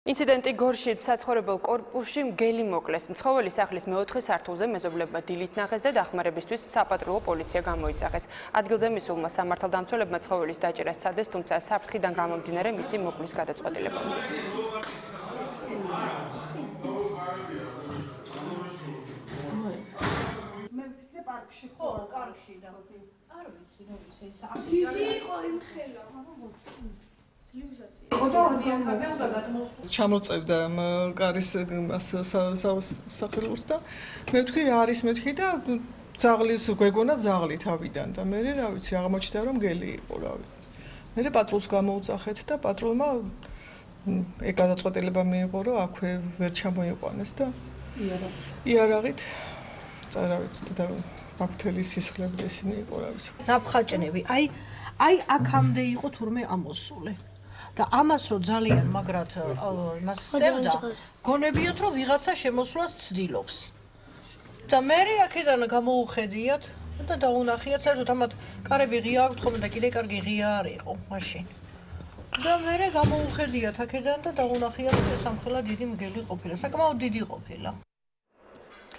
ინციდენტი გორში საცხოვრებელ კორპუსში მგელი მოკლეს. მცხოველი სახლის მეოთხე სართულზე მეზობლებმა დილით ნახეს და დახმარებისთვის საპატრულო პოლიცია გამოიძახეს. ადგილზე მისულმა სამართალდამცველებმა ცხოველის დაჭერას სცადეს, თუმცა საფრთხიდან გამომდინარე მისი მოკვლის გადაწყვეტილება მიიღეს. მე ვფიქრე პარკში ხო, პარკში და არ ვიცი, რა ვიცი, ეს დიდი იყო იმ ხელა. ჩამოწევდა კარის სახელურს და მე ვთქვი რა არის მეთქი და ძაღლის გვეგონა ძაღლი თავიდან და მე რა ვიცი აღმოჩნდა რომ გელი იყო რა ვიცი. მე პატრულს გამოუძახეთ და პატრულმა ეგ გადაწყვეტილება მიიღო რომ აქვე ვერ ჩამოიყვანეს და იარაღით წარავით და აფთელი სისხლები ესენი იყო რა ვიცი. ნაფხაჭნები, აი აქამდე იყო თურმე ამოსული. და ამას რო ძალიან მაგრად იმას წევდა, გონებიათ რომ ვიღაცა შემოსვლას ცდილობს. და მე აქედან გამოუხედიათ და დაუნახიათ, საერთოდ ამათ კარები ღია აქვს ხოლმე და კიდე კარგი ღია არ იყო მაშინ. და მე გამოუხედიათ აქედან და დაუნახიათ ეს ამხელა დიდი მგელი ყოფილა, საკმაოდ დიდი ყოფილა.